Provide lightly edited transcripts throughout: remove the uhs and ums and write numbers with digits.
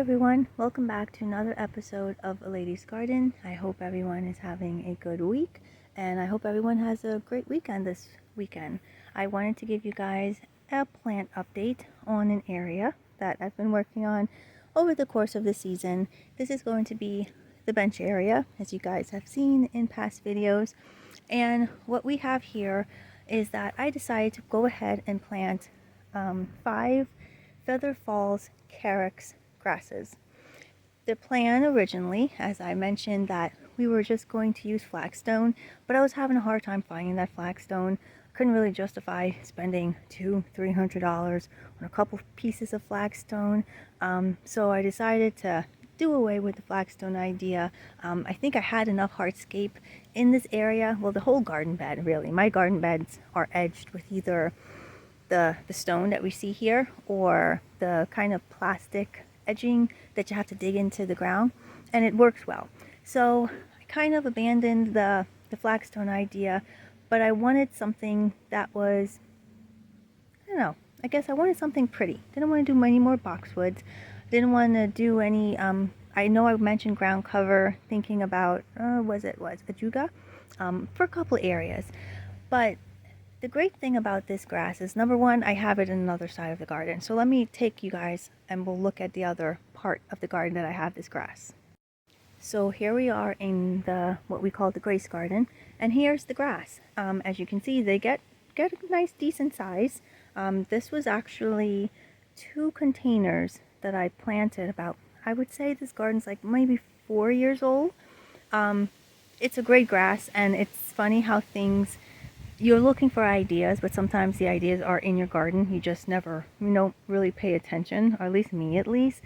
everyone, welcome back to another episode of A Lady's Garden. I hope everyone is having a good week and I hope everyone has a great weekend this weekend. I wanted to give you guys a plant update on an area that I've been working on over the course of the season. This is going to be the bench area, as you guys have seen in past videos. And what we have here is that I decided to go ahead and plant 5 Feather Falls carex grasses. The plan originally, as I mentioned, that we were just going to use flagstone, but I was having a hard time finding that flagstone. Couldn't really justify spending $200-300 on a couple pieces of flagstone, so I decided to do away with the flagstone idea. I think I had enough hardscape in this area, well, the whole garden bed really. My garden beds are edged with either the stone that we see here or the kind of plastic edging that you have to dig into the ground, and it works well. So I kind of abandoned the flagstone idea, but I wanted something that was, I don't know, I guess I wanted something pretty. Didn't want to do any more boxwoods. Didn't want to do any, I know I mentioned ground cover, thinking about, was ajuga, for a couple areas. But the great thing about this grass is, number one, I have it in another side of the garden. So let me take you guys and we'll look at the other part of the garden that I have this grass. So here we are in the what we call the grace garden, and here's the grass. As you can see, they get a nice decent size. This was actually 2 containers that I planted about, I would say this garden's like maybe 4 years old. It's a great grass, and it's funny how you're looking for ideas, but sometimes the ideas are in your garden. You just never, don't really pay attention, or at least me at least.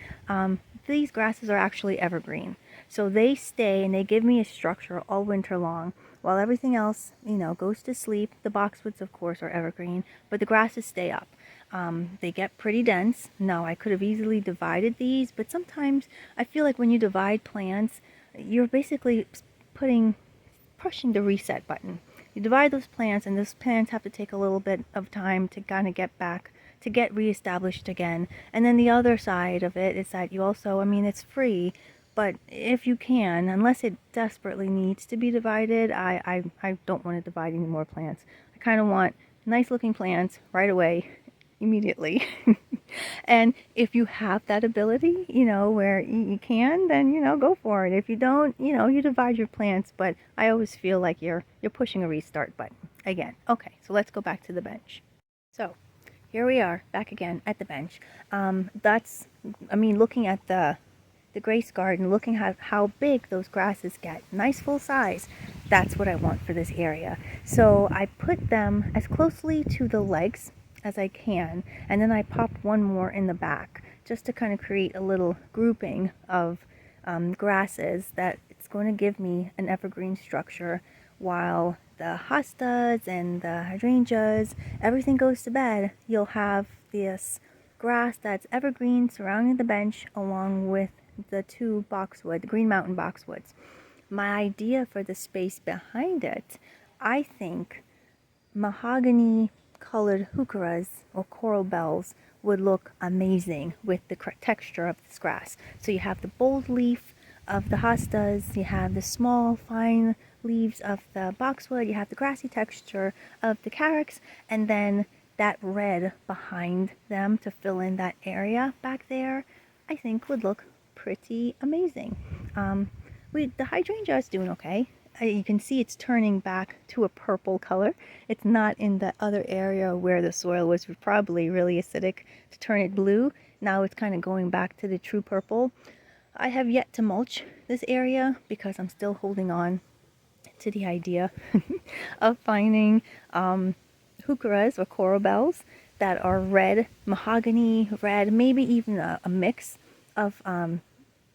These grasses are actually evergreen. So they stay and they give me a structure all winter long, while everything else, goes to sleep. The boxwoods, of course, are evergreen, but the grasses stay up. They get pretty dense. Now, I could have easily divided these, but sometimes I feel like when you divide plants, you're basically pushing the reset button. You divide those plants, and those plants have to take a little bit of time to kind of get back, to get reestablished again. And then the other side of it is that you also, it's free, but if you can, unless it desperately needs to be divided, I don't want to divide any more plants. I kind of want nice looking plants right away, immediately. And if you have that ability, where you can, then, go for it. If you don't, you divide your plants, but I always feel like you're pushing a restart button again. Okay, so let's go back to the bench. So here we are back again at the bench. Looking at the grace garden, looking at how big those grasses get, nice full size, that's what I want for this area. So I put them as closely to the legs as I can, and then I popped one more in the back just to kind of create a little grouping of grasses that it's going to give me an evergreen structure, while the hostas and the hydrangeas, everything goes to bed. You'll have this grass that's evergreen surrounding the bench, along with the 2 boxwood, the Green Mountain boxwoods. My idea for the space behind it, I think mahogany colored heucheras or coral bells would look amazing with the texture of this grass. So you have the bold leaf of the hostas, you have the small fine leaves of the boxwood, you have the grassy texture of the carex, and then that red behind them to fill in that area back there, I think would look pretty amazing. The hydrangea is doing okay. You can see it's turning back to a purple color. It's not in the other area where the soil was probably really acidic to turn it blue. Now it's kind of going back to the true purple. I have yet to mulch this area because I'm still holding on to the idea of finding heucheras or coral bells that are red, mahogany red, maybe even a mix of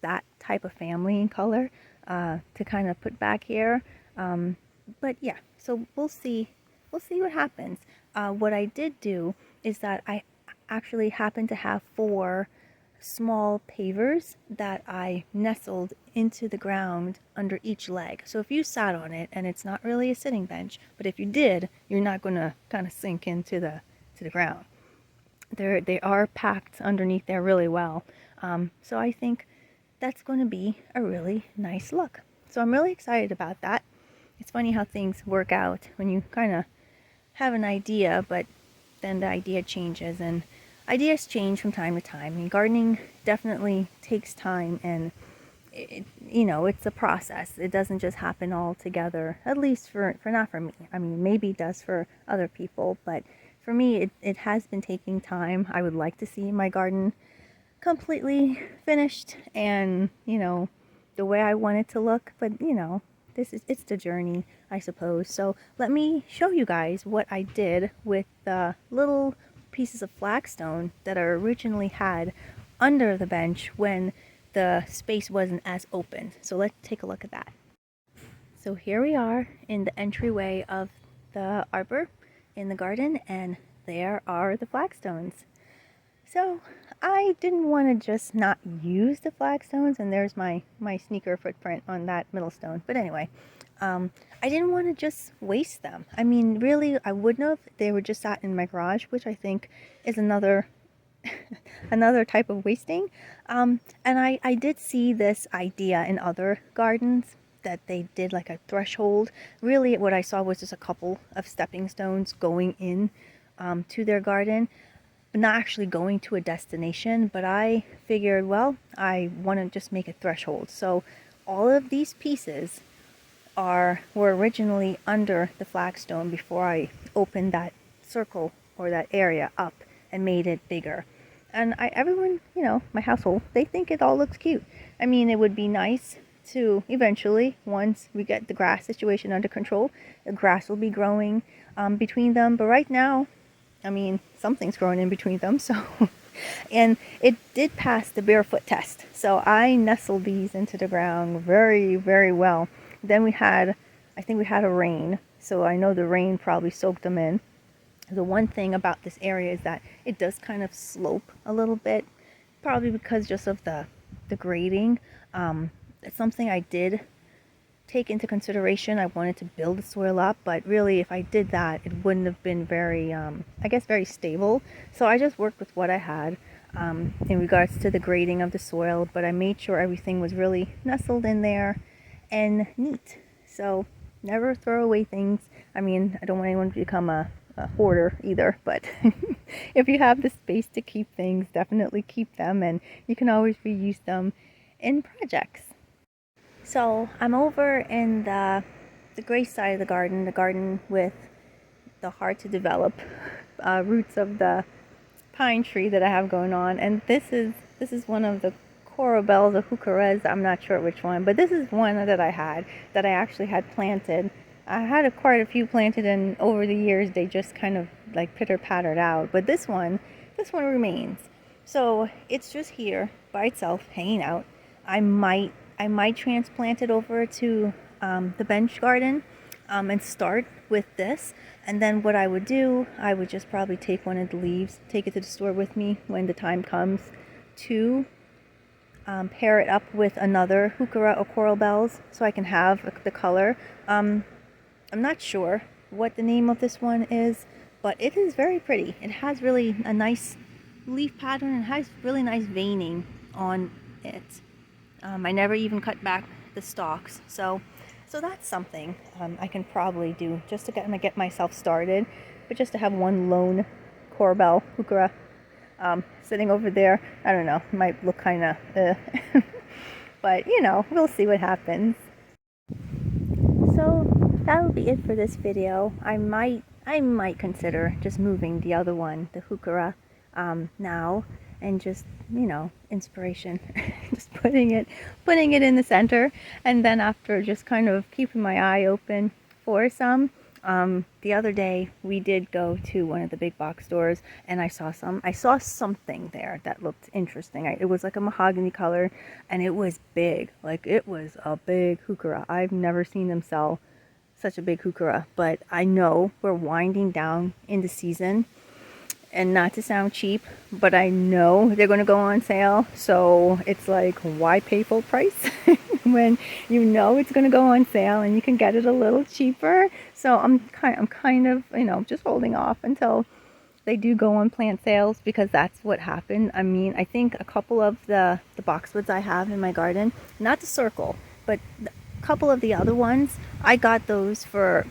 that type of family and color to kind of put back here. But yeah, so we'll see what happens. What I did do is that I actually happen to have 4 small pavers that I nestled into the ground under each leg. So if you sat on it, and it's not really a sitting bench, but if you did, you're not going to kind of sink into the ground. They are packed underneath there really well. So I think that's going to be a really nice look. So I'm really excited about that. It's funny how things work out when you kind of have an idea, but then the idea changes, and ideas change from time to time. I mean, gardening definitely takes time, and it's a process. It doesn't just happen all together, at least for not for me. I mean, maybe it does for other people, but for me, it has been taking time. I would like to see my garden completely finished and, the way I want it to look, but, it's the journey, I suppose. So let me show you guys what I did with the little pieces of flagstone that I originally had under the bench when the space wasn't as open. So let's take a look at that. So here we are in the entryway of the arbor in the garden, and there are the flagstones. So I didn't want to just not use the flagstones, and there's my sneaker footprint on that middle stone. But anyway, I didn't want to just waste them. I mean, really, I wouldn't have. They were just sat in my garage, which I think is another another type of wasting. And I did see this idea in other gardens that they did like a threshold. Really, what I saw was just a couple of stepping stones going in to their garden, but not actually going to a destination. But I figured, well, I want to just make a threshold. So all of these pieces were originally under the flagstone before I opened that circle or that area up and made it bigger. And everyone, my household, they think it all looks cute. I mean, it would be nice to eventually, once we get the grass situation under control, the grass will be growing between them. But right now, I mean, something's growing in between them. So, and it did pass the barefoot test. So I nestled these into the ground very, very well. Then I think we had a rain. So I know the rain probably soaked them in. The one thing about this area is that it does kind of slope a little bit, probably because just of the grading. It's something I did take into consideration. I wanted to build the soil up, but really if I did that, it wouldn't have been very, very stable. So I just worked with what I had in regards to the grading of the soil, but I made sure everything was really nestled in there and neat. So never throw away things. I mean, I don't want anyone to become a hoarder either, but if you have the space to keep things, definitely keep them, and you can always reuse them in projects. So I'm over in the gray side of the garden with the hard to develop roots of the pine tree that I have going on, and this is one of the coral bells or heucheras. I'm not sure which one, but this is one that I actually had planted. I had quite a few planted, and over the years they just kind of like pitter-pattered out. But this one remains. So it's just here by itself, hanging out. I might transplant it over to the bench garden and start with this. And then what I would do, I would just probably take one of the leaves, take it to the store with me when the time comes to pair it up with another heuchera or coral bells, so I can have the color. I'm not sure what the name of this one is, but it is very pretty. It has really a nice leaf pattern and has really nice veining on it. I never even cut back the stalks, so that's something I can probably do just to get myself started. But just to have one lone coral bell heuchera sitting over there, I don't know, might look kind of but we'll see what happens. So that'll be it for this video. I might consider just moving the other one, the heuchera, now, and just inspiration just putting it in the center, and then after just kind of keeping my eye open for some. The other day we did go to one of the big box stores, and I saw something there that looked interesting. It was like a mahogany color, and it was big. Like, it was a big heuchera. I've never seen them sell such a big heuchera, but I know we're winding down in the season, and not to sound cheap, but I know they're going to go on sale. So it's like, why pay full price when it's going to go on sale and you can get it a little cheaper? So I'm kind of just holding off until they do go on plant sales because that's what happened. I mean, I think a couple of the boxwoods I have in my garden, not the circle, but a couple of the other ones, I got those for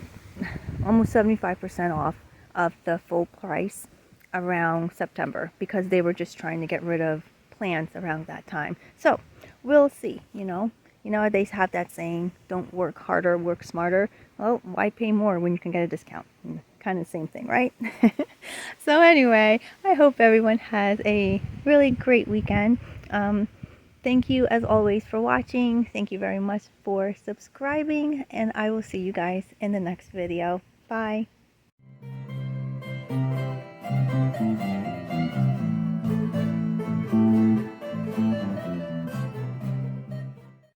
almost 75% off of the full price around September because they were just trying to get rid of plants around that time. So we'll see, you know. You know, they have that saying, don't work harder, work smarter. Well, why pay more when you can get a discount? Kind of the same thing, right? So anyway, I hope everyone has a really great weekend. Thank you as always for watching. Thank you very much for subscribing, and I will see you guys in the next video. Bye.